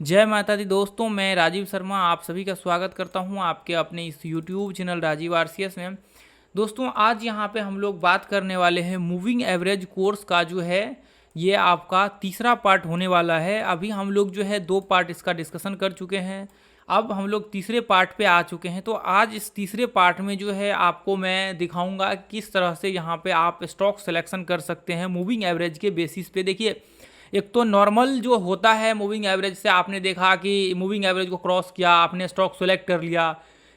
जय माता दी दोस्तों, मैं राजीव शर्मा आप सभी का स्वागत करता हूं आपके अपने इस यूट्यूब चैनल राजीव आरसीएस में। दोस्तों आज यहां पे हम लोग बात करने वाले हैं मूविंग एवरेज कोर्स का जो है ये आपका तीसरा पार्ट होने वाला है। अभी हम लोग जो है 2 पार्ट इसका डिस्कशन कर चुके हैं, अब हम लोग तीसरे पार्ट पे आ चुके हैं। तो आज इस तीसरे पार्ट में जो है आपको मैं दिखाऊंगा किस तरह से यहाँ पे आप स्टॉक सिलेक्शन कर सकते हैं मूविंग एवरेज के बेसिस पे। देखिए, एक तो नॉर्मल जो होता है मूविंग एवरेज से, आपने देखा कि मूविंग एवरेज को क्रॉस किया, आपने स्टॉक सेलेक्ट कर लिया,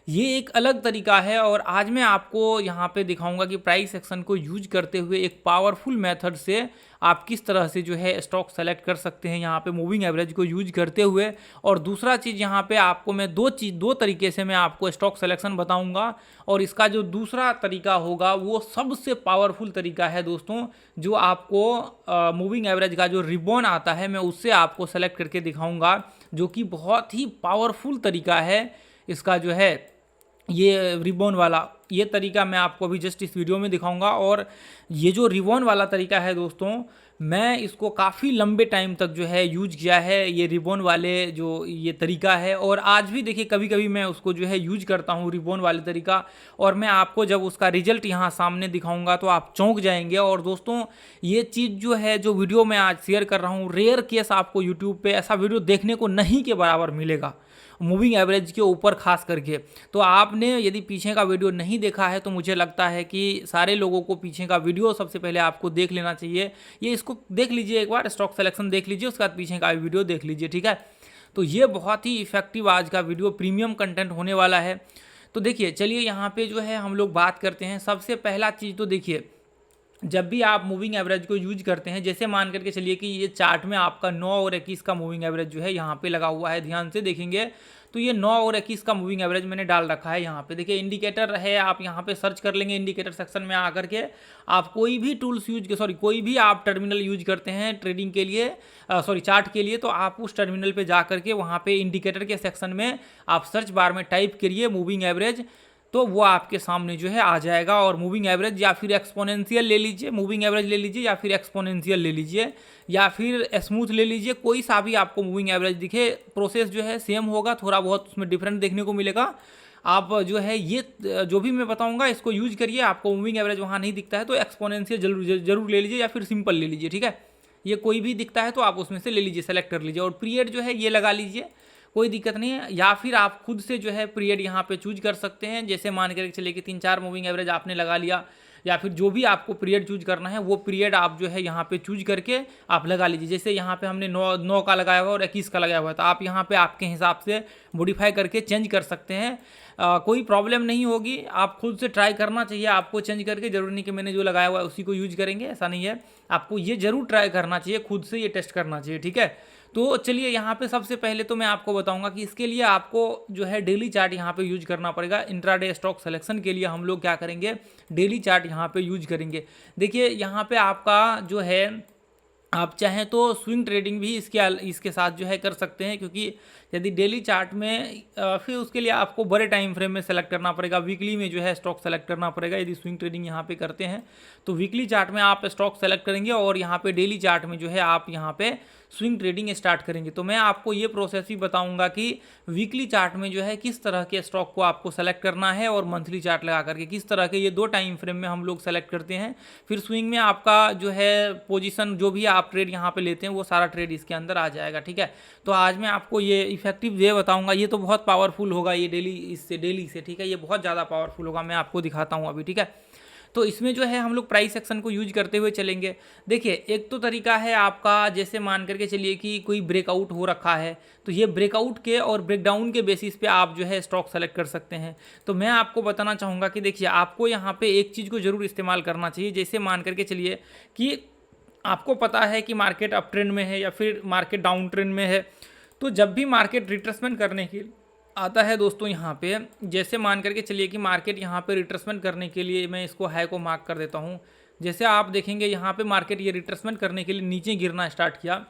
ये एक अलग तरीका है। और आज मैं आपको यहाँ पे दिखाऊंगा कि प्राइस एक्शन को यूज करते हुए एक पावरफुल मेथड से आप किस तरह से जो है स्टॉक सेलेक्ट कर सकते हैं यहाँ पे मूविंग एवरेज को यूज करते हुए। और दूसरा चीज़ यहाँ पे आपको मैं दो तरीके से मैं आपको स्टॉक सिलेक्शन बताऊंगा, और इसका जो दूसरा तरीका होगा वो सबसे पावरफुल तरीका है दोस्तों, जो आपको मूविंग एवरेज का जो रिबॉन आता है मैं उससे आपको सेलेक्ट करके दिखाऊंगा, जो कि बहुत ही पावरफुल तरीका है। इसका जो है ये रिबॉन वाला ये तरीका मैं आपको अभी जस्ट इस वीडियो में दिखाऊंगा। और ये जो रिबॉन वाला तरीका है दोस्तों, मैं इसको काफ़ी लंबे टाइम तक जो है यूज किया है, ये रिबॉन वाले जो ये तरीका है। और आज भी देखिए कभी कभी मैं उसको जो है यूज करता हूँ रिबॉन वाले तरीका, और मैं आपको जब उसका रिजल्ट यहाँ सामने दिखाऊंगा तो आप चौंक जाएंगे। और दोस्तों ये चीज़ जो है जो वीडियो मैं आज शेयर कर रहा हूँ, रेयर केस आपको यूट्यूब पे ऐसा वीडियो देखने को नहीं के बराबर मिलेगा मूविंग एवरेज के ऊपर खास करके। तो आपने यदि पीछे का वीडियो नहीं देखा है तो मुझे लगता है कि सारे लोगों को पीछे का वीडियो सबसे पहले आपको देख लेना चाहिए। ये इसको देख लीजिए, एक बार स्टॉक सिलेक्शन देख लीजिए, उसके बाद पीछे का वीडियो देख लीजिए, ठीक है। तो ये बहुत ही इफेक्टिव आज का वीडियो प्रीमियम कंटेंट होने वाला है। तो देखिए, चलिए यहाँ पे जो है हम लोग बात करते हैं। सबसे पहला चीज़ तो देखिए, जब भी आप मूविंग एवरेज को यूज करते हैं, जैसे मान करके चलिए कि ये चार्ट में आपका 9 और 21 का मूविंग एवरेज जो है यहाँ पे लगा हुआ है, ध्यान से देखेंगे तो ये 9 और 21 का मूविंग एवरेज मैंने डाल रखा है यहाँ पे। देखिए इंडिकेटर है, आप यहाँ पे सर्च कर लेंगे इंडिकेटर सेक्शन में आकर के। आप कोई भी टूल्स कोई भी आप टर्मिनल यूज करते हैं ट्रेडिंग के लिए, चार्ट के लिए, तो आप उस टर्मिनल पे जा करके वहाँ पे इंडिकेटर के सेक्शन में आप सर्च बार में टाइप करिए मूविंग एवरेज, तो वो आपके सामने जो है आ जाएगा। और मूविंग एवरेज या फिर एक्सपोनेंशियल ले लीजिए, मूविंग एवरेज ले लीजिए, या फिर एक्सपोनेंशियल ले लीजिए, या फिर स्मूथ ले लीजिए, कोई सा भी आपको मूविंग एवरेज दिखे। प्रोसेस जो है सेम होगा, थोड़ा बहुत उसमें डिफरेंट देखने को मिलेगा। आप जो है ये जो भी मैं बताऊंगा इसको यूज करिए। आपको मूविंग एवरेज वहाँ नहीं दिखता है तो एक्सपोनेंशियल जरूर ले लीजिए, या फिर सिंपल ले लीजिए, ठीक है। ये कोई भी दिखता है तो आप उसमें से ले लीजिए, सेलेक्ट कर लीजिए। और पीरियड जो है ये लगा लीजिए, कोई दिक्कत नहीं है। या फिर आप खुद से जो है पीरियड यहाँ पे चूज कर सकते हैं, जैसे मान कर चलिए कि 3-4 मूविंग एवरेज आपने लगा लिया, या फिर जो भी आपको पीरियड चूज करना है वो पीरियड आप जो है यहाँ पे चूज करके आप लगा लीजिए। जैसे यहाँ पे हमने 9 का लगाया हुआ और 21 का लगाया हुआ है, तो आप यहाँ पे आपके हिसाब से मॉडिफाई करके चेंज कर सकते हैं। कोई प्रॉब्लम नहीं होगी, आप खुद से ट्राई करना चाहिए आपको चेंज करके। जरूरी नहीं कि मैंने जो लगाया हुआ है उसी को यूज करेंगे, ऐसा नहीं है। आपको ये जरूर ट्राई करना चाहिए, खुद से ये टेस्ट करना चाहिए, ठीक है। तो चलिए यहाँ पे सबसे पहले तो मैं आपको बताऊंगा कि इसके लिए आपको जो है डेली चार्ट यहाँ पे यूज करना पड़ेगा। इंट्राडे स्टॉक सिलेक्शन के लिए हम लोग क्या करेंगे, डेली चार्ट यहाँ पे यूज करेंगे। देखिए यहाँ पे आपका जो है, आप चाहें तो स्विंग ट्रेडिंग भी इसके साथ जो है कर सकते हैं, क्योंकि यदि डेली चार्ट में फिर उसके लिए आपको बड़े टाइम फ्रेम में सेलेक्ट करना पड़ेगा, वीकली में जो है स्टॉक सेलेक्ट करना पड़ेगा। यदि स्विंग ट्रेडिंग यहाँ पे करते हैं तो वीकली चार्ट में आप स्टॉक सेलेक्ट करेंगे, और यहाँ पे डेली चार्ट में जो है आप यहाँ पे स्विंग ट्रेडिंग स्टार्ट करेंगे। तो मैं आपको ये प्रोसेस भी बताऊंगा कि वीकली चार्ट में जो है किस तरह के स्टॉक को आपको सेलेक्ट करना है, और मंथली चार्ट लगा करके किस तरह के ये 2 टाइम फ्रेम में हम लोग सेलेक्ट करते हैं। फिर स्विंग में आपका जो है पोजीशन जो भी आप ट्रेड यहाँ पे लेते हैं वो सारा ट्रेड इसके अंदर आ जाएगा, ठीक है। तो आज मैं आपको ये इफेक्टिव वे बताऊंगा, ये तो बहुत पावरफुल होगा ये डेली से, ठीक है। ये बहुत ज़्यादा पावरफुल होगा, मैं आपको दिखाता हूँ अभी, ठीक है। तो इसमें जो है हम लोग प्राइस सेक्शन को यूज करते हुए चलेंगे। देखिए एक तो तरीका है आपका, जैसे मान करके चलिए कि कोई ब्रेकआउट हो रखा है, तो ये ब्रेकआउट के और ब्रेकडाउन के बेसिस पे आप जो है स्टॉक सेलेक्ट कर सकते हैं। तो मैं आपको बताना चाहूँगा कि देखिए आपको यहाँ पे एक चीज़ को जरूर इस्तेमाल करना चाहिए। जैसे मान करके चलिए कि आपको पता है कि मार्केट अप ट्रेंड में है या फिर मार्केट डाउन ट्रेंड में है, तो जब भी मार्केट रिट्रेसमेंट करने की आता है दोस्तों, यहाँ पे जैसे मान करके चलिए कि मार्केट यहाँ पे रिट्रेसमेंट करने के लिए, मैं इसको हाई को मार्क कर देता हूँ। जैसे आप देखेंगे यहाँ पे मार्केट ये रिट्रेसमेंट करने के लिए नीचे गिरना स्टार्ट किया,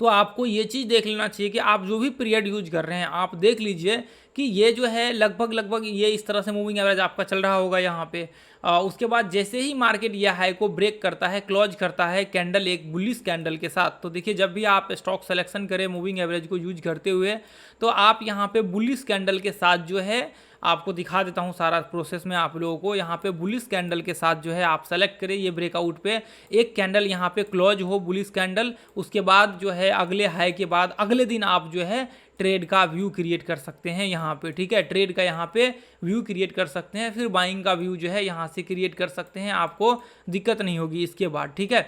तो आपको ये चीज़ देख लेना चाहिए कि आप जो भी पीरियड यूज कर रहे हैं आप देख लीजिए कि ये जो है लगभग ये इस तरह से मूविंग एवरेज आपका चल रहा होगा यहाँ पे। उसके बाद जैसे ही मार्केट ये हाई को ब्रेक करता है, क्लोज करता है कैंडल, एक बुलिश कैंडल के साथ, तो देखिए जब भी आप स्टॉक सिलेक्शन करें मूविंग एवरेज को यूज करते हुए, तो आप यहाँ पे बुलिश कैंडल के साथ जो है, आपको दिखा देता हूँ सारा प्रोसेस में आप लोगों को। यहाँ पे बुलिश कैंडल के साथ जो है आप सेलेक्ट करें ये ब्रेकआउट पे, एक कैंडल यहाँ पे क्लोज हो बुलिश कैंडल, उसके बाद जो है अगले हाई के बाद अगले दिन आप जो है ट्रेड का व्यू क्रिएट कर सकते हैं यहाँ पे, ठीक है। ट्रेड का यहाँ पे व्यू क्रिएट कर सकते हैं, फिर बाइंग का व्यू जो है यहाँ से क्रिएट कर सकते हैं, आपको दिक्कत नहीं होगी इसके बाद, ठीक है।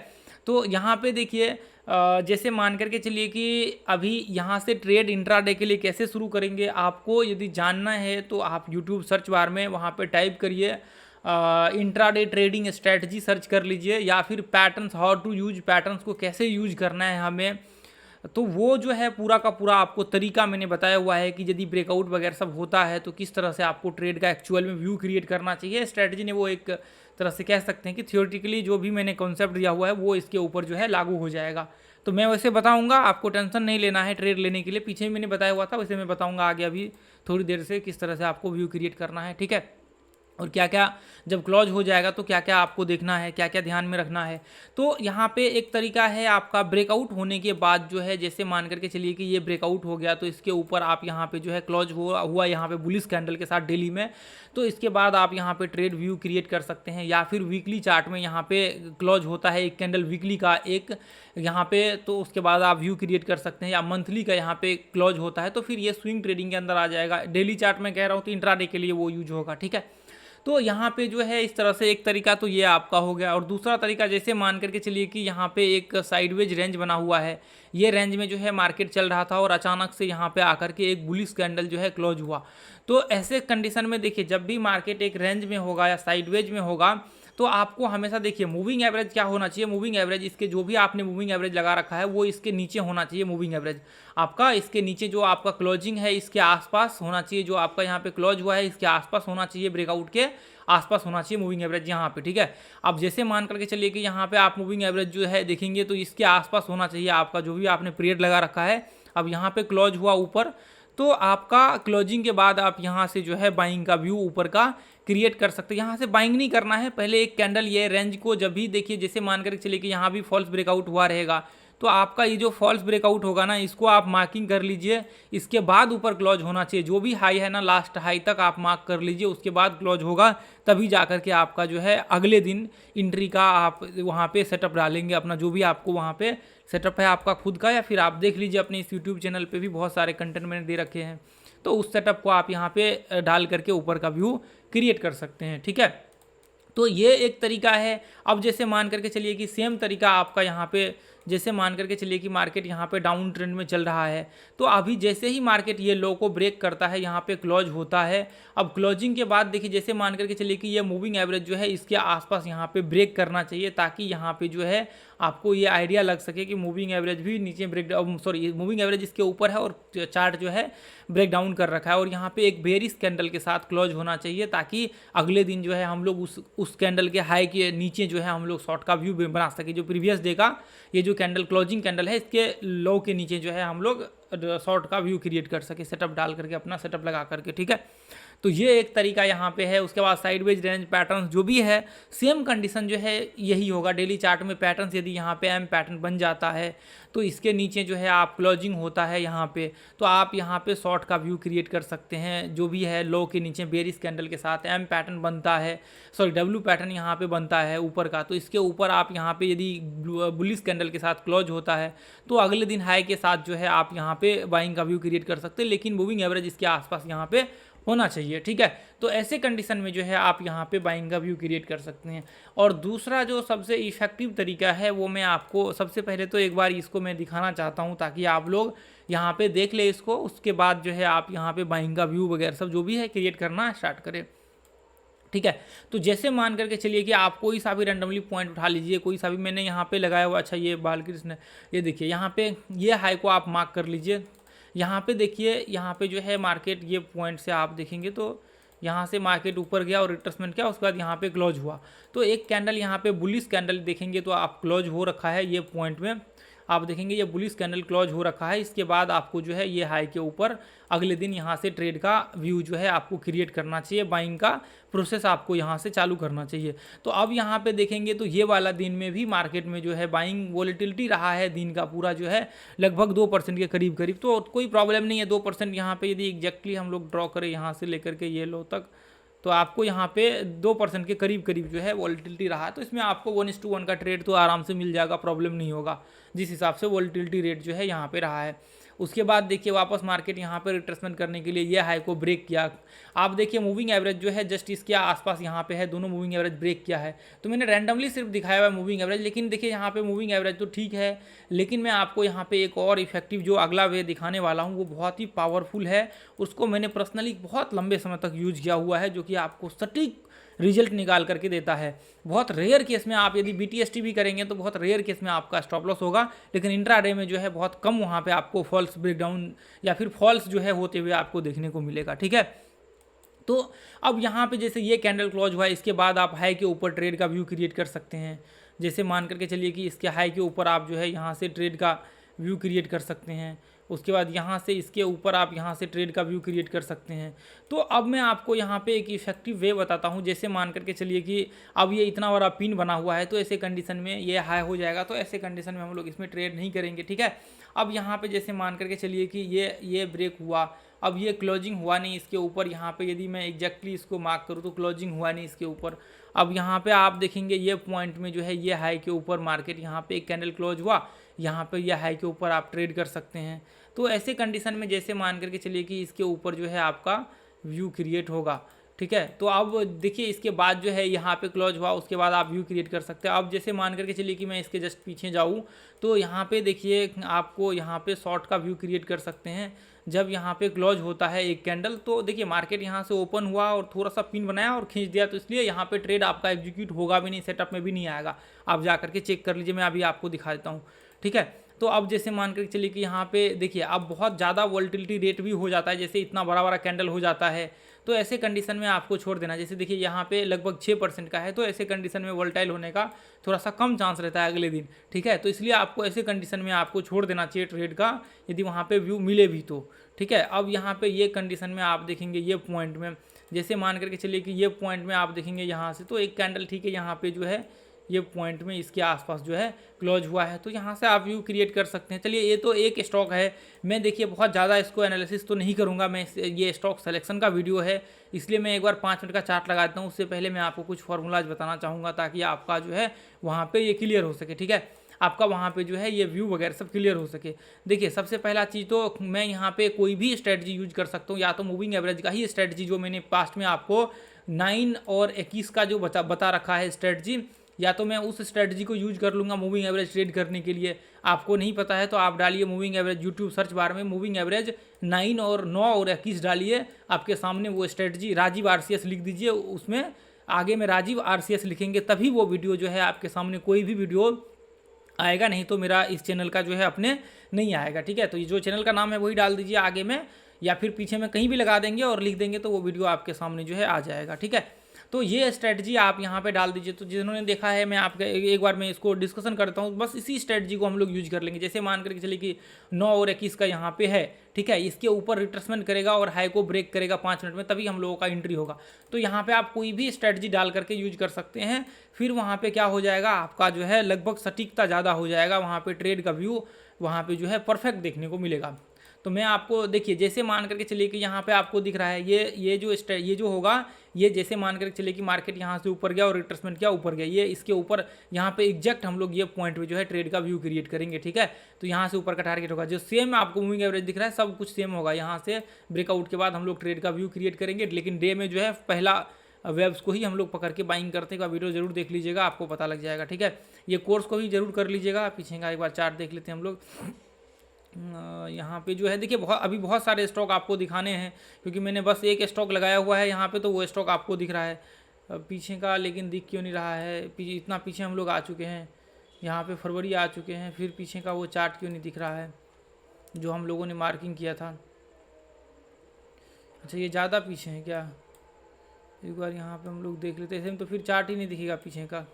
तो यहाँ पे देखिए जैसे मान करके चलिए कि अभी यहाँ से ट्रेड इंट्राडे के लिए कैसे शुरू करेंगे, आपको यदि जानना है तो आप यूट्यूब सर्च बार में वहाँ पे टाइप करिए इंट्राडे ट्रेडिंग स्ट्रेटजी सर्च कर लीजिए, या फिर patterns, how to use patterns को कैसे यूज करना है हमें, तो वो जो है पूरा का पूरा आपको तरीका मैंने बताया हुआ है कि यदि ब्रेकआउट वगैरह सब होता है तो किस तरह से आपको ट्रेड का एक्चुअल में व्यू क्रिएट करना चाहिए। स्ट्रेटजी ने वो एक तरह से कह सकते हैं कि थियोरेटिकली जो भी मैंने कॉन्सेप्ट दिया हुआ है वो इसके ऊपर जो है लागू हो जाएगा। तो मैं वैसे बताऊंगा, आपको टेंशन नहीं लेना है ट्रेड लेने के लिए, पीछे मैंने बताया हुआ था वैसे मैं बताऊंगा आगे अभी थोड़ी देर से किस तरह से आपको व्यू क्रिएट करना है, ठीक है। और क्या क्या जब क्लोज हो जाएगा तो क्या क्या आपको देखना है, क्या क्या ध्यान में रखना है। तो यहाँ पे एक तरीका है आपका ब्रेकआउट होने के बाद जो है, जैसे मान करके चलिए कि ये ब्रेकआउट हो गया तो इसके ऊपर आप यहाँ पे जो है क्लोज हुआ यहाँ पे बुलिश कैंडल के साथ डेली में, तो इसके बाद आप यहाँ पे ट्रेड व्यू क्रिएट कर सकते हैं, या फिर वीकली चार्ट में यहाँ पे क्लोज होता है एक कैंडल वीकली का एक यहाँ पे, तो उसके बाद आप व्यू क्रिएट कर सकते हैं, या मंथली का यहाँ पे क्लोज होता है तो फिर ये स्विंग ट्रेडिंग के अंदर आ जाएगा। डेली चार्ट में कह रहा हूँ तो इंट्राडे के लिए वो यूज होगा, ठीक है। तो यहाँ पे जो है इस तरह से एक तरीका तो ये आपका हो गया। और दूसरा तरीका जैसे मान करके चलिए कि यहाँ पे एक साइडवेज रेंज बना हुआ है, ये रेंज में जो है मार्केट चल रहा था और अचानक से यहाँ पे आकर के एक बुलिश कैंडल जो है क्लोज हुआ। तो ऐसे कंडीशन में देखिए जब भी मार्केट एक रेंज में होगा या साइडवेज में होगा तो आपको हमेशा देखिए मूविंग एवरेज क्या होना चाहिए, मूविंग एवरेज इसके जो भी आपने मूविंग एवरेज लगा रखा है वो इसके नीचे होना चाहिए। मूविंग एवरेज आपका इसके नीचे जो आपका क्लोजिंग है इसके आसपास होना चाहिए, जो आपका यहाँ पे क्लोज हुआ है इसके आसपास होना चाहिए, ब्रेकआउट के आसपास होना चाहिए मूविंग एवरेज यहाँ पे, ठीक है। अब जैसे मान करके चलिए कि यहाँ पे आप मूविंग एवरेज जो है देखेंगे तो इसके आसपास होना चाहिए आपका जो भी आपने पीरियड लगा रखा है। अब यहाँ पे क्लोज हुआ ऊपर, तो आपका क्लोजिंग के बाद आप यहाँ से जो है बाइंग का व्यू ऊपर का क्रिएट कर सकते हैं। यहाँ से बाइंग नहीं करना है, पहले एक कैंडल ये रेंज को जब भी देखिए, जैसे मान करके चलिए कि यहाँ भी फॉल्स ब्रेकआउट हुआ रहेगा तो आपका ये जो फॉल्स ब्रेकआउट होगा ना इसको आप मार्किंग कर लीजिए, इसके बाद ऊपर क्लोज होना चाहिए। जो भी हाई है ना लास्ट हाई तक आप मार्क कर लीजिए, उसके बाद क्लोज होगा तभी जाकर के आपका जो है अगले दिन एंट्री का आप वहाँ पे सेटअप डालेंगे अपना, जो भी आपको वहाँ पे सेटअप है आपका खुद का, या फिर आप देख लीजिए अपने इस यूट्यूब चैनल पे भी बहुत सारे कंटेंट मैंने दे रखे हैं, तो उस सेटअप को आप यहाँ पे डाल करके ऊपर का व्यू क्रिएट कर सकते हैं, ठीक है। तो ये एक तरीका है। अब जैसे मान करके चलिए कि सेम तरीका आपका यहाँ पे, जैसे मान करके चलिए कि मार्केट यहाँ पे डाउन ट्रेंड में चल रहा है, तो अभी जैसे ही मार्केट ये लो को ब्रेक करता है यहाँ पे क्लोज होता है। अब क्लोजिंग के बाद देखिए जैसे मान करके चलिए कि ये मूविंग एवरेज जो है इसके आसपास यहाँ पे ब्रेक करना चाहिए, ताकि यहाँ पे जो है आपको ये आइडिया लग सके कि मूविंग एवरेज भी नीचे ब्रेक, सॉरी मूविंग एवरेज इसके ऊपर है और चार्ट जो है ब्रेक डाउन कर रखा है, और यहाँ पे एक बेरिश कैंडल के साथ क्लोज होना चाहिए, ताकि अगले दिन जो है हम लोग उस कैंडल के हाई के नीचे जो है हम लोग शॉर्ट का व्यू बना सके। जो प्रीवियस डे का ये जो कैंडल क्लोजिंग कैंडल है इसके लो के नीचे जो है हम लोग शॉर्ट का व्यू क्रिएट कर सके, सेटअप डाल करके अपना सेटअप लगा करके, ठीक है। तो ये एक तरीका यहाँ पे है। उसके बाद साइडवेज रेंज पैटर्न जो भी है सेम कंडीशन जो है यही होगा। डेली चार्ट में पैटर्न्स यदि यहाँ पे एम पैटर्न बन जाता है तो इसके नीचे जो है आप क्लोजिंग होता है यहाँ पे, तो आप यहाँ पे शॉर्ट का व्यू क्रिएट कर सकते हैं। जो भी है लो के नीचे बेरिश कैंडल के साथ एम पैटर्न बनता है, सॉरी डब्ल्यू पैटर्न यहाँ पे बनता है ऊपर का, तो इसके ऊपर आप यहाँ पे यदि बुलिश कैंडल के साथ क्लोज होता है तो अगले दिन हाई के साथ जो है आप यहाँ पे बाइंग का व्यू क्रिएट कर सकते हैं, लेकिन मूविंग एवरेज इसके आसपास यहाँ पे होना चाहिए, ठीक है। तो ऐसे कंडीशन में जो है आप यहाँ पे बाइंग का व्यू क्रिएट कर सकते हैं। और दूसरा जो सबसे इफेक्टिव तरीका है वो मैं आपको सबसे पहले तो एक बार इसको मैं दिखाना चाहता हूँ, ताकि आप लोग यहाँ पे देख ले इसको, उसके बाद जो है आप यहाँ पे बाइंग का व्यू वगैरह सब जो भी है क्रिएट करना स्टार्ट करें, ठीक है। तो जैसे मान करके चलिए कि आप कोई सा भी रैंडमली पॉइंट उठा लीजिए, कोई सा भी मैंने यहाँ पे लगाया हुआ, अच्छा ये बालकृष्ण, ये देखिए यहाँ पे ये हाई को आप मार्क कर लीजिए। यहाँ पे देखिए यहाँ पे जो है मार्केट ये पॉइंट से आप देखेंगे तो यहाँ से मार्केट ऊपर गया और रिट्रेसमेंट किया, उसके बाद यहाँ पे क्लोज हुआ, तो एक कैंडल यहाँ पे बुलिश कैंडल देखेंगे तो आप क्लोज हो रखा है ये पॉइंट में। आप देखेंगे ये बुलिश कैंडल क्लोज हो रखा है। इसके बाद आपको जो है ये हाई के ऊपर अगले दिन यहाँ से ट्रेड का व्यू जो है आपको क्रिएट करना चाहिए, बाइंग का प्रोसेस आपको यहाँ से चालू करना चाहिए। तो अब यहाँ पे देखेंगे तो ये वाला दिन में भी मार्केट में जो है बाइंग वॉलेटिलिटी रहा है दिन का पूरा जो है लगभग 2% के करीब करीब, तो कोई प्रॉब्लम नहीं है। 2% यहाँ पे यदि एग्जैक्टली हम लोग ड्रॉ करें यहाँ से लेकर के ये लो तक, तो आपको यहाँ पे 2% के करीब करीब जो है वॉलेटिलिटी रहा, तो इसमें आपको 1:1 का ट्रेड तो आराम से मिल जाएगा, प्रॉब्लम नहीं होगा जिस हिसाब से वॉलेटिलिटी रेट जो है यहाँ पे रहा है। उसके बाद देखिए वापस मार्केट यहाँ पर रिट्रेसमेंट करने के लिए ये हाई को ब्रेक किया। आप देखिए मूविंग एवरेज जो है जस्ट इसके आसपास यहाँ पे है, दोनों मूविंग एवरेज ब्रेक किया है। तो मैंने रैंडमली सिर्फ दिखाया हुआ है मूविंग एवरेज, लेकिन देखिए यहाँ पे मूविंग एवरेज तो ठीक है, लेकिन मैं आपको यहाँ पे एक और इफेक्टिव जो अगला वे दिखाने वाला हूँ वो बहुत ही पावरफुल है। उसको मैंने पर्सनली बहुत लंबे समय तक यूज किया हुआ है, जो कि आपको सटीक रिजल्ट निकाल करके देता है। बहुत रेयर केस में आप यदि BTST भी करेंगे तो बहुत रेयर केस में आपका स्टॉप लॉस होगा, लेकिन इंट्राडे में जो है बहुत कम वहाँ पे आपको फॉल्स ब्रेकडाउन या फिर फॉल्स जो है होते हुए आपको देखने को मिलेगा, ठीक है। तो अब यहाँ पे जैसे ये कैंडल क्लोज हुआ है, इसके बाद आप हाई के ऊपर ट्रेड का व्यू क्रिएट कर सकते हैं। जैसे मान करके चलिए कि इसके हाई के ऊपर आप जो है यहाँ से ट्रेड का व्यू क्रिएट कर सकते हैं। उसके बाद यहाँ से इसके ऊपर आप यहाँ से ट्रेड का व्यू क्रिएट कर सकते हैं। तो अब मैं आपको यहाँ पे एक इफेक्टिव वे बताता हूँ। जैसे मान करके चलिए कि अब ये इतना बड़ा पिन बना हुआ है, तो ऐसे कंडीशन में ये हाई हो जाएगा, तो ऐसे कंडीशन में हम लोग इसमें ट्रेड नहीं करेंगे, ठीक है। अब यहाँ पे जैसे मान करके चलिए कि ये ब्रेक हुआ, अब ये क्लोजिंग हुआ नहीं इसके ऊपर, यहाँ पे यदि मैं एग्जैक्टली इसको मार्क करूँ तो क्लोजिंग हुआ नहीं इसके ऊपर। अब यहाँ पे आप देखेंगे ये पॉइंट में जो है ये हाई के ऊपर मार्केट यहाँ पे एक कैंडल क्लोज हुआ, यहाँ पे ये हाई के ऊपर आप ट्रेड कर सकते हैं। तो ऐसे कंडीशन में जैसे मान करके चलिए कि इसके ऊपर जो है आपका व्यू क्रिएट होगा, ठीक है। तो अब देखिए इसके बाद जो है यहाँ पे क्लोज हुआ, उसके बाद आप व्यू क्रिएट कर सकते हैं। अब जैसे मान करके चलिए कि मैं इसके जस्ट पीछे जाऊँ तो यहाँ पे देखिए आपको यहाँ पे शॉर्ट का व्यू क्रिएट कर सकते हैं। जब यहाँ पे क्लोज होता है एक कैंडल, तो देखिए मार्केट यहाँ से ओपन हुआ और थोड़ा सा पिन बनाया और खींच दिया, तो इसलिए यहाँ पे ट्रेड आपका एग्जीक्यूट होगा भी नहीं, सेटअप में भी नहीं आएगा। आप जा करके चेक कर लीजिए, मैं अभी आपको दिखा देता हूँ, ठीक है। तो अब जैसे मान कर चलिए कि यहाँ पे देखिए अब बहुत ज़्यादा वोलेटिलिटी रेट भी हो जाता है, जैसे इतना बड़ा बड़ा कैंडल हो जाता है, तो ऐसे कंडीशन में आपको छोड़ देना। जैसे देखिए यहाँ पे लगभग 6% का है, तो ऐसे कंडीशन में वोलेटाइल होने का थोड़ा सा कम चांस रहता है अगले दिन, ठीक है। तो इसलिए आपको ऐसे कंडीशन में आपको छोड़ देना चाहिए ट्रेड का, यदि वहाँ पे व्यू मिले भी तो, ठीक है। अब यहाँ पे ये कंडीशन में आप देखेंगे ये पॉइंट में, जैसे मान करके चलिए कि ये पॉइंट में आप देखेंगे यहाँ से तो एक कैंडल, ठीक है, यहाँ पे जो है ये पॉइंट में इसके आसपास जो है क्लोज हुआ है, तो यहाँ से आप व्यू क्रिएट कर सकते हैं। चलिए ये तो एक स्टॉक है, मैं देखिए बहुत ज़्यादा इसको एनालिसिस तो नहीं करूँगा, मैं ये स्टॉक सिलेक्शन का वीडियो है, इसलिए मैं एक बार 5 मिनट का चार्ट लगा देता हूँ। उससे पहले मैं आपको कुछ फॉर्मूलाज बताना चाहूँगा ताकि आपका जो है वहाँ पर ये क्लियर हो सके, ठीक है। आपका वहाँ पे जो है ये व्यू वगैरह सब क्लियर हो सके। देखिए सबसे पहला चीज़ तो मैं यहाँ पे कोई भी स्ट्रेटजी यूज कर सकता हूँ, या तो मूविंग एवरेज का ही स्ट्रेटजी जो मैंने पास्ट में आपको 9 और 21 का जो बता रखा है स्ट्रेटजी, या तो मैं उस स्ट्रेटजी को यूज कर लूँगा मूविंग एवरेज ट्रेड करने के लिए। आपको नहीं पता है तो आप डालिए moving average, YouTube search bar में मूविंग एवरेज 9 और 21 डालिए, आपके सामने वो स्ट्रेटजी राजीव RCS लिख दीजिए, उसमें आगे में राजीव RCS लिखेंगे तभी वो वीडियो जो है आपके सामने कोई भी वीडियो आएगा, नहीं तो मेरा इस चैनल का जो है अपने नहीं आएगा, ठीक है। तो ये जो चैनल का नाम है वही डाल दीजिए आगे में, या फिर पीछे में कहीं भी लगा देंगे और लिख देंगे तो वो वीडियो आपके सामने जो है आ जाएगा, ठीक है। तो ये स्ट्रेटजी आप यहाँ पे डाल दीजिए। तो जिन्होंने देखा है, मैं आपके एक बार मैं इसको डिस्कशन करता हूँ, बस इसी स्ट्रेटजी को हम लोग यूज कर लेंगे। जैसे मान करके चलिए कि 9 और 21 का यहाँ पे है, ठीक है, इसके ऊपर रिट्रेसमेंट करेगा और हाई को ब्रेक करेगा 5 मिनट में, तभी हम लोगों का एंट्री होगा। तो यहाँ पे आप कोई भी स्ट्रेटजी डाल करके यूज कर सकते हैं, फिर वहाँ पे क्या हो जाएगा, आपका जो है लगभग सटीकता ज़्यादा हो जाएगा, वहाँ पे ट्रेड का व्यू वहाँ पे जो है परफेक्ट देखने को मिलेगा। तो मैं आपको देखिए जैसे मान करके चलिए कि यहाँ पे आपको दिख रहा है ये जो होगा, ये जैसे मान करके चलिए कि मार्केट यहाँ से ऊपर गया और रिट्रेसमेंट किया ऊपर गया, ये इसके ऊपर यहाँ पे एग्जैक्ट हम लोग ये पॉइंट पे जो है ट्रेड का व्यू क्रिएट करेंगे, ठीक है। तो यहाँ से ऊपर का टारगेट होगा, जो सेम आपको मूविंग एवरेज दिख रहा है सब कुछ सेम होगा। यहाँ से ब्रेकआउट के बाद हम लोग ट्रेड का व्यू क्रिएट करेंगे, लेकिन डे में जो है पहला वेब्स को ही हम लोग पकड़ के बाइंग करते हैं। वीडियो जरूर देख लीजिएगा, आपको पता लग जाएगा, ठीक है। ये कोर्स को भी जरूर कर लीजिएगा। पीछे का एक बार चार्ट देख लेते हैं हम लोग। यहाँ पे जो है देखिए अभी बहुत सारे स्टॉक आपको दिखाने हैं, क्योंकि मैंने बस एक स्टॉक लगाया हुआ है यहाँ पे, तो वो स्टॉक आपको दिख रहा है पीछे का, लेकिन दिख क्यों नहीं रहा है, इतना पीछे हम लोग आ चुके हैं, यहाँ पे फरवरी आ चुके हैं, फिर पीछे का वो चार्ट क्यों नहीं दिख रहा है जो हम लोगों ने मार्किंग किया था। अच्छा ये ज़्यादा पीछे है क्या, एक बार यहाँ पे हम लोग देख लेते हैं। ऐसे में तो फिर चार्ट ही नहीं दिखेगा पीछे का,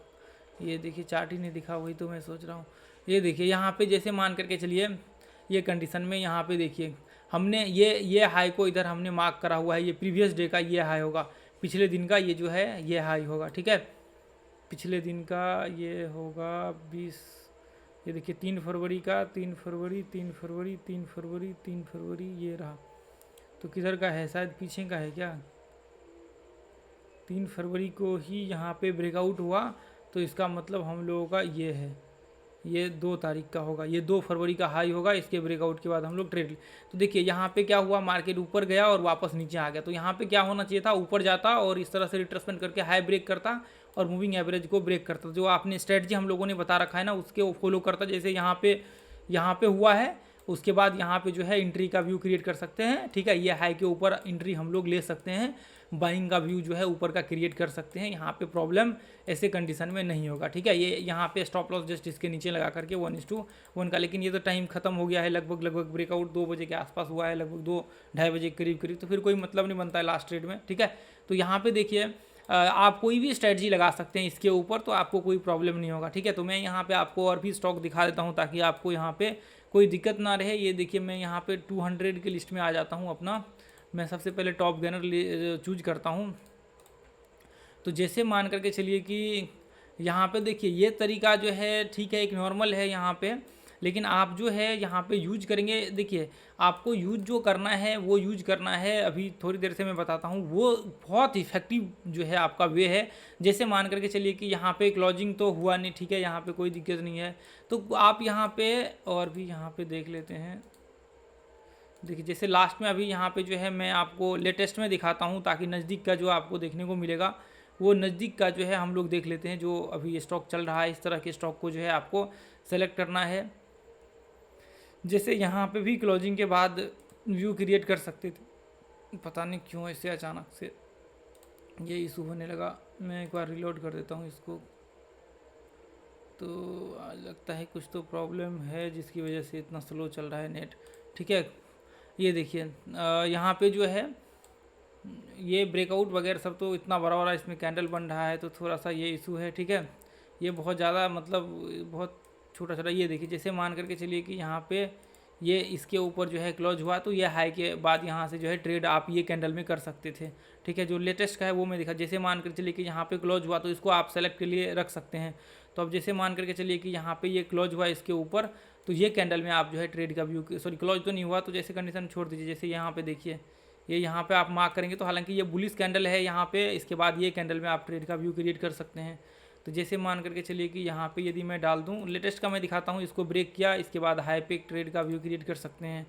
ये देखिए चार्ट ही नहीं दिखा, वही तो मैं सोच रहा हूँ। ये देखिए यहाँ पे जैसे मान करके चलिए ये कंडीशन में यहाँ पे देखिए हमने ये हाई को इधर हमने मार्क करा हुआ है, ये प्रीवियस डे का ये हाई होगा, पिछले दिन का ये जो है ये हाई होगा, ठीक है। पिछले दिन का ये होगा 20, ये देखिए 3 फरवरी का, 3 फरवरी 3 फरवरी 3 फरवरी 3 फरवरी ये रहा। तो किधर का है, शायद पीछे का है क्या, 3 फरवरी को ही यहाँ पे ब्रेकआउट हुआ, तो इसका मतलब हम लोगों का ये है, ये 2 तारीख का होगा, ये 2 फरवरी का हाई होगा, इसके ब्रेकआउट के बाद हम लोग ट्रेड। तो देखिए यहाँ पे क्या हुआ, मार्केट ऊपर गया और वापस नीचे आ गया। तो यहाँ पे क्या होना चाहिए था, ऊपर जाता और इस तरह से रिट्रेसमेंट करके हाई ब्रेक करता और मूविंग एवरेज को ब्रेक करता। जो आपने स्ट्रेटजी हम लोगों ने बता रखा है ना, उसके फॉलो करता। जैसे यहाँ पे हुआ है, उसके बाद यहाँ पे जो है एंट्री का व्यू क्रिएट कर सकते हैं, ठीक है। ये हाई के ऊपर एंट्री हम लोग ले सकते हैं, बाइंग का व्यू जो है ऊपर का क्रिएट कर सकते हैं। यहाँ पे प्रॉब्लम ऐसे कंडीशन में नहीं होगा, ठीक है। ये यहाँ पे स्टॉप लॉस जस्ट इसके नीचे लगा करके 1:1 का, लेकिन ये तो टाइम खत्म हो गया है, लगभग ब्रेकआउट 2 बजे के आसपास हुआ है, लगभग 2-2:30 बजे के करीब, तो फिर कोई मतलब नहीं बनता है लास्ट ट्रेड में, ठीक है। तो यहाँ पे देखिए आप कोई भी स्ट्रेटजी लगा सकते हैं इसके ऊपर, तो आपको कोई प्रॉब्लम नहीं होगा, ठीक है। तो मैं यहाँ पे आपको और भी स्टॉक दिखा देता हूँ ताकि आपको यहाँ पे कोई दिक्कत ना रहे। ये देखिए मैं यहाँ पे 200 की लिस्ट में आ जाता हूँ अपना। मैं सबसे पहले टॉप गेनर चूज करता हूँ। तो जैसे मान करके चलिए कि यहाँ पे देखिए ये तरीका जो है ठीक है, एक नॉर्मल है यहाँ पे, लेकिन आप जो है यहाँ पे यूज करेंगे, देखिए आपको यूज जो करना है वो यूज करना है, अभी थोड़ी देर से मैं बताता हूँ, वो बहुत इफेक्टिव जो है आपका वे है। जैसे मान करके चलिए कि यहाँ पे क्लोजिंग तो हुआ नहीं, ठीक है, यहाँ पे कोई दिक्कत नहीं है। तो आप यहाँ पे और भी यहाँ पे देख लेते हैं। देखिए जैसे लास्ट में अभी यहाँ पे जो है मैं आपको लेटेस्ट में दिखाता हूँ ताकि नज़दीक का जो आपको देखने को मिलेगा वो नज़दीक का जो है हम लोग देख लेते हैं। जो अभी ये स्टॉक चल रहा है, इस तरह के स्टॉक को जो है आपको सेलेक्ट करना है। जैसे यहाँ पे भी क्लोजिंग के बाद व्यू क्रिएट कर सकते थे, पता नहीं क्यों ऐसे अचानक से ये इशू होने लगा। मैं एक बार रिलोड कर देता हूँ इसको। तो लगता है कुछ तो प्रॉब्लम है जिसकी वजह से इतना स्लो चल रहा है नेट, ठीक है। ये देखिए यहाँ पे जो है ये ब्रेकआउट वगैरह सब तो इतना बड़ा बड़ा इसमें कैंडल बन रहा है, तो थोड़ा सा ये इशू है, ठीक है। ये बहुत ज़्यादा मतलब बहुत छोटा छोटा, ये देखिए जैसे मान करके चलिए कि यहाँ पे ये इसके ऊपर जो है क्लोज हुआ, तो ये हाई के बाद यहाँ से जो है ट्रेड आप ये कैंडल में कर सकते थे, ठीक है। जो लेटेस्ट का है वो मैं दिखा, जैसे मान कर चलिए कि यहाँ पे क्लोज हुआ तो इसको आप सेलेक्ट के लिए रख सकते हैं। तो अब जैसे मान करके चलिए कि यहाँ पे ये क्लोज हुआ इसके ऊपर, तो ये कैंडल में आप जो है ट्रेड का व्यू, सॉरी क्लोज तो नहीं हुआ, तो जैसे कंडीशन छोड़ दीजिए। जैसे यहाँ पे देखिए ये यहाँ पे आप मार्क करेंगे तो हालांकि ये बुलिश कैंडल है यहाँ पे, इसके बाद ये कैंडल में आप ट्रेड का व्यू क्रिएट कर सकते हैं। तो जैसे मान करके चलिए कि यहाँ पे यदि मैं डाल दूँ, लेटेस्ट का मैं दिखाता हूँ, इसको ब्रेक किया, इसके बाद हाई पे ट्रेड का व्यू क्रिएट कर सकते हैं।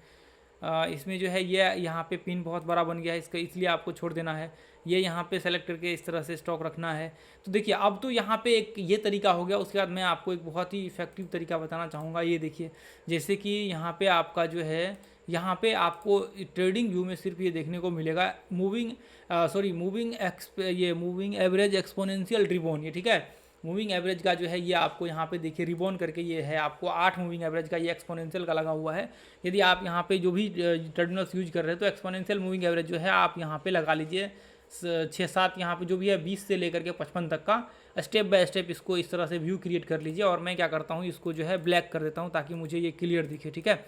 इसमें जो है ये यहाँ पे पिन बहुत बड़ा बन गया है इसका, इसलिए आपको छोड़ देना है। ये यहाँ पे सेलेक्ट करके इस तरह से स्टॉक रखना है। तो देखिए अब तो यहाँ पे एक ये तरीका हो गया। उसके बाद मैं आपको एक बहुत ही इफेक्टिव तरीका बताना चाहूँगा। ये देखिए जैसे कि यहाँ पे आपका जो है, यहाँ पे आपको ट्रेडिंग व्यू में सिर्फ ये देखने को मिलेगा मूविंग एवरेज एक्सपोनेंशियल रिबॉन, ये ठीक है। मूविंग एवरेज का जो है ये आपको यहाँ पे देखिए रिबॉन करके ये है, आपको 8 मूविंग एवरेज का ये एक्सपोनेंशियल का लगा हुआ है। यदि आप यहाँ पे जो भी टर्मिनल्स यूज कर रहे हैं तो एक्सपोनेंशियल मूविंग एवरेज जो है आप यहाँ पे लगा लीजिए 6-7, यहाँ पे जो भी है 20 से लेकर के 55 तक का, स्टेप बाय स्टेप इसको इस तरह से व्यू क्रिएट कर लीजिए। और मैं क्या करता हूँ, इसको जो है ब्लैक कर देता हूँ ताकि मुझे ये क्लियर दिखे, ठीक है।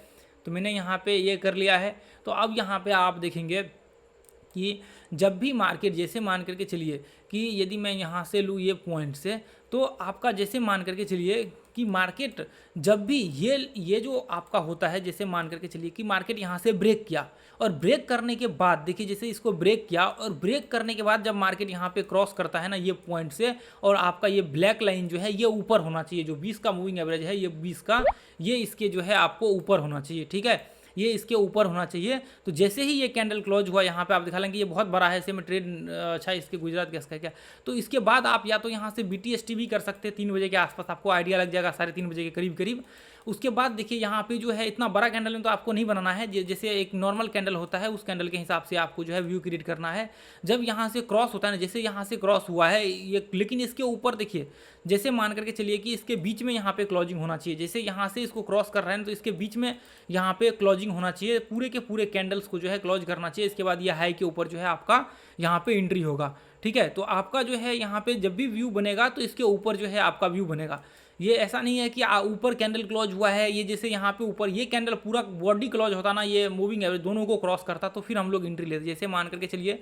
तो मैंने यहाँ पे ये कर लिया है। तो अब यहाँ पे आप देखेंगे कि जब भी मार्केट, जैसे मान करके चलिए कि यदि मैं यहाँ से लूँ ये पॉइंट से, तो आपका जैसे मान करके चलिए कि मार्केट जब भी ये जो आपका होता है, जैसे मान करके चलिए कि मार्केट यहाँ से ब्रेक किया और ब्रेक करने के बाद देखिए जैसे इसको ब्रेक किया और ब्रेक करने के बाद जब मार्केट यहाँ पे क्रॉस करता है ना ये पॉइंट से, और आपका ये ब्लैक लाइन जो है ये ऊपर होना चाहिए। जो 20 का मूविंग एवरेज है ये 20 का, ये इसके जो है आपको ऊपर होना चाहिए, ठीक है। ये इसके ऊपर होना चाहिए। तो जैसे ही ये कैंडल क्लोज हुआ यहाँ पे आप दिखा लेंगे ये बहुत बड़ा है, ऐसे में ट्रेड अच्छा इसके गुजरात गैस का क्या। तो इसके बाद आप या तो यहाँ से BTST भी कर सकते हैं 3 बजे के आसपास, आपको आइडिया लग जाएगा 3:30 बजे के करीब करीब। उसके बाद देखिए यहाँ पे जो है इतना बड़ा कैंडल में तो आपको नहीं बनाना है, जैसे एक नॉर्मल कैंडल होता है उस कैंडल के हिसाब से आपको जो है व्यू क्रिएट करना है। जब यहाँ से क्रॉस होता है ना, जैसे यहाँ से क्रॉस हुआ है ये, लेकिन इसके ऊपर देखिए जैसे मान करके चलिए कि इसके बीच में यहाँ पे क्लोजिंग होना चाहिए। जैसे यहाँ से इसको क्रॉस कर रहे हैं तो इसके बीच में यहाँ पे क्लोजिंग होना चाहिए, पूरे के पूरे कैंडल्स को जो है क्लोज करना चाहिए। इसके बाद ये हाई के ऊपर जो है आपका यहाँ पे एंट्री होगा, ठीक है। तो आपका जो है यहाँ पे जब भी व्यू बनेगा तो इसके ऊपर जो है आपका व्यू बनेगा। ये ऐसा नहीं है कि ऊपर कैंडल क्लोज हुआ है, ये जैसे यहाँ पे ऊपर ये कैंडल पूरा बॉडी क्लोज होता ना, ये मूविंग एवरेज दोनों को क्रॉस करता, तो फिर हम लोग एंट्री लेते। जैसे मान करके चलिए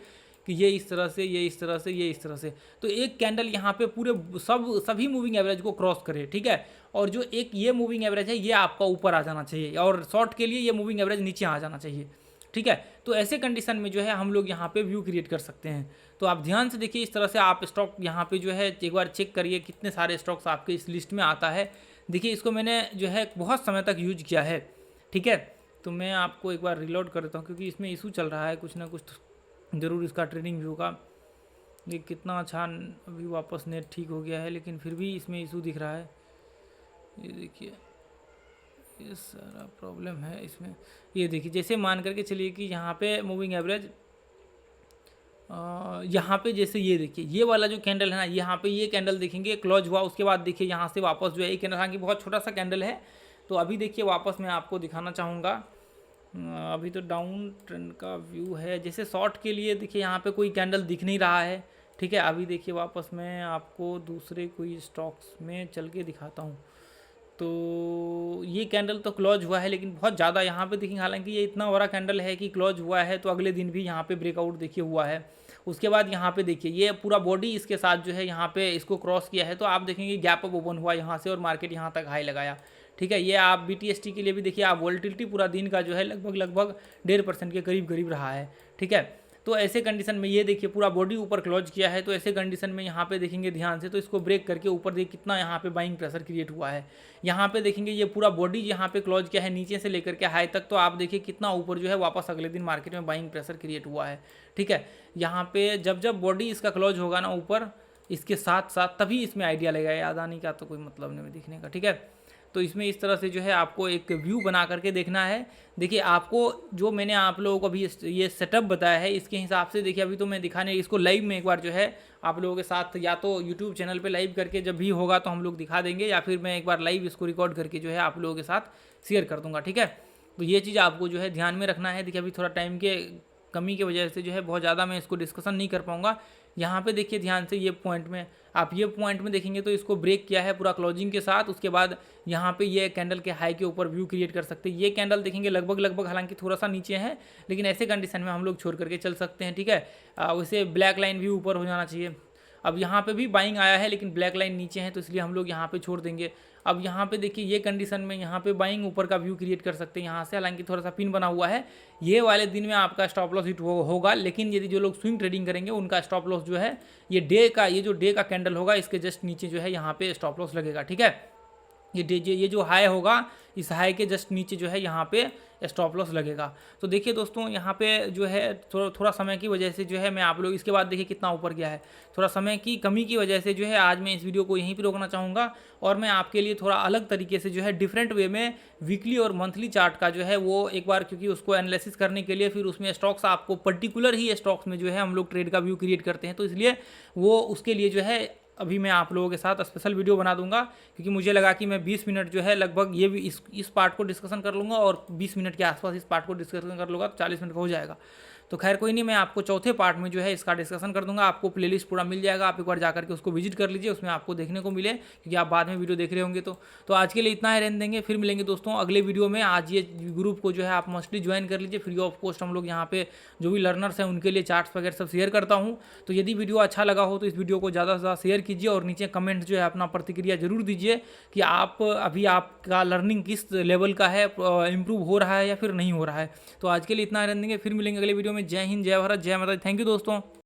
कि ये इस तरह से, ये इस तरह से, ये इस तरह से, तो एक कैंडल यहाँ पे पूरे सभी मूविंग एवरेज को क्रॉस करे, ठीक है। और जो एक ये मूविंग एवरेज है ये आपका ऊपर आ जाना चाहिए, और शॉर्ट के लिए ये मूविंग एवरेज नीचे आ जाना चाहिए, ठीक है। तो ऐसे कंडीशन में जो है हम लोग यहाँ पे व्यू क्रिएट कर सकते हैं। तो आप ध्यान से देखिए, इस तरह से आप स्टॉक यहाँ पे जो है एक बार चेक करिए कितने सारे स्टॉक्स आपके इस लिस्ट में आता है। देखिए इसको मैंने जो है बहुत समय तक यूज किया है, ठीक है। तो मैं आपको एक बार रिलोड कर देता हूँ, क्योंकि इसमें इशू चल रहा है कुछ ना कुछ, तो ज़रूर इसका ट्रेडिंग व्यू का। ये कितना अच्छा अभी वापस नेट ठीक हो गया है, लेकिन फिर भी इसमें इशू दिख रहा है। ये देखिए, ये सारा प्रॉब्लम है इसमें। ये देखिए, जैसे मान करके चलिए कि यहाँ पे मूविंग एवरेज यहाँ पे जैसे ये देखिए, ये वाला जो कैंडल है ना, यहाँ पे ये कैंडल देखेंगे क्लोज हुआ, उसके बाद देखिए यहाँ से वापस जो है ये कैंडल, हालांकि बहुत छोटा सा कैंडल है। तो अभी देखिए वापस मैं आपको दिखाना चाहूँगा, अभी तो डाउन ट्रेंड का व्यू है। जैसे शॉर्ट के लिए देखिए यहाँ पे कोई कैंडल दिख नहीं रहा है, ठीक है। अभी देखिए वापस मैं आपको दूसरे कोई स्टॉक्स में चल के दिखाता हूँ। तो ये कैंडल तो क्लोज हुआ है, लेकिन बहुत ज़्यादा यहाँ पे देखेंगे, हालांकि ये इतना बड़ा कैंडल है कि क्लोज हुआ है, तो अगले दिन भी यहाँ पे ब्रेकआउट देखिए हुआ है। उसके बाद यहाँ पे देखिए ये पूरा बॉडी इसके साथ जो है यहाँ पे इसको क्रॉस किया है, तो आप देखेंगे गैप अप ओपन हुआ यहाँ से और मार्केट यहाँ तक हाई लगाया, ठीक है। ये आप BTST के लिए भी देखिए, आप वोलेटिलिटी पूरा दिन का जो है लगभग 1.5% के करीब रहा है, ठीक है। तो ऐसे कंडीशन में ये देखिए पूरा बॉडी ऊपर क्लोज किया है, तो ऐसे कंडीशन में यहाँ पे देखेंगे ध्यान से, तो इसको ब्रेक करके ऊपर देखिए कितना यहाँ पे बाइंग प्रेशर क्रिएट हुआ है। यहाँ पे देखेंगे ये पूरा बॉडी यहाँ पे क्लोज किया है नीचे से लेकर के हाई तक, तो आप देखिए कितना ऊपर जो है वापस अगले दिन मार्केट में बाइंग प्रेशर क्रिएट हुआ है, ठीक है। यहाँ पे जब बॉडी इसका क्लोज होगा ना ऊपर, इसके साथ साथ तभी इसमें आइडिया लगेगा, याद आने का तो कोई मतलब नहीं दिखने का, ठीक है। तो इसमें इस तरह से जो है आपको एक व्यू बना करके देखना है। देखिए आपको जो मैंने आप लोगों को अभी ये सेटअप बताया है, इसके हिसाब से देखिए अभी तो मैं दिखाने, इसको लाइव में एक बार जो है आप लोगों के साथ, या तो यूट्यूब चैनल पे लाइव करके जब भी होगा तो हम लोग दिखा देंगे, या फिर मैं एक बार लाइव इसको रिकॉर्ड करके जो है आप लोगों के साथ शेयर कर दूंगा, ठीक है। तो ये चीज़ आपको जो है ध्यान में रखना है। देखिए अभी थोड़ा टाइम के कमी की वजह से जो है बहुत ज़्यादा मैं इसको डिस्कशन नहीं कर पाऊँगा। यहाँ पे देखिए ध्यान से, ये पॉइंट में आप ये पॉइंट में देखेंगे तो इसको ब्रेक किया है पूरा क्लोजिंग के साथ। उसके बाद यहाँ पे ये कैंडल के हाई के ऊपर व्यू क्रिएट कर सकते हैं। ये कैंडल देखेंगे लगभग हालांकि थोड़ा सा नीचे है, लेकिन ऐसे कंडीशन में हम लोग छोड़ करके चल सकते हैं, ठीक है। वैसे ब्लैक लाइन भी ऊपर हो जाना चाहिए। अब यहाँ पे भी बाइंग आया है, लेकिन ब्लैक लाइन नीचे है, तो इसलिए हम लोग यहाँ पे छोड़ देंगे। अब यहाँ पे देखिए ये कंडीशन में यहाँ पे बाइंग ऊपर का व्यू क्रिएट कर सकते हैं यहाँ से, हालांकि थोड़ा सा पिन बना हुआ है। ये वाले दिन में आपका स्टॉप लॉस हिट होगा, लेकिन यदि जो लोग स्विंग ट्रेडिंग करेंगे उनका स्टॉप लॉस जो है ये जो डे का कैंडल होगा इसके जस्ट नीचे जो है यहाँ पे स्टॉप लॉस लगेगा, ठीक है। ये जो हाई होगा, इस हाई के जस्ट नीचे जो है यहाँ पे स्टॉप लॉस लगेगा। तो देखिए दोस्तों, यहाँ पे जो है थोड़ा समय की वजह से जो है मैं आप लोग, इसके बाद देखिए कितना ऊपर गया है, थोड़ा समय की कमी की वजह से जो है आज मैं इस वीडियो को यहीं पे रोकना चाहूँगा, और मैं आपके लिए थोड़ा अलग तरीके से जो है डिफरेंट वे में वीकली और मंथली चार्ट का जो है वो एक बार, क्योंकि उसको एनालिसिस करने के लिए फिर उसमें स्टॉक्स आपको पर्टिकुलर ही स्टॉक्स में जो है हम लोग ट्रेड का व्यू क्रिएट करते हैं, तो इसलिए वो उसके लिए जो है अभी मैं आप लोगों के साथ स्पेशल वीडियो बना दूंगा, क्योंकि मुझे लगा कि मैं 20 मिनट जो है लगभग ये भी इस पार्ट को डिस्कशन कर लूँगा, और 20 मिनट के आसपास इस पार्ट को डिस्कशन कर लूँगा, तो 40 मिनट का हो जाएगा। तो खैर कोई नहीं, मैं आपको चौथे पार्ट में जो है इसका डिस्कशन कर दूंगा। आपको प्लेलिस्ट पूरा मिल जाएगा, आप एक बार जाकर के उसको विजिट कर लीजिए, उसमें आपको देखने को मिले, क्योंकि आप बाद में वीडियो देख रहे होंगे। तो आज के लिए इतना ही रहने देंगे, फिर मिलेंगे दोस्तों अगले वीडियो में। आज ये ग्रुप को जो है आप मस्टली ज्वाइन कर लीजिए, फ्री ऑफ कॉस्ट हम लोग यहाँ पे जो भी लर्नर्स हैं उनके लिए चार्ट्स वगैरह सब शेयर करता हूँ। तो यदि वीडियो अच्छा लगा हो तो इस वीडियो को ज़्यादा से ज़्यादा शेयर कीजिए, और नीचे कमेंट जो है अपना प्रतिक्रिया जरूर दीजिए कि आपका लर्निंग किस लेवल का है, इंप्रूव हो रहा है या फिर नहीं हो रहा है। तो आज के लिए इतना रहने देंगे, फिर मिलेंगे अगले वीडियो में। जय हिंद, जय भारत, जय माता दी। थैंक यू दोस्तों।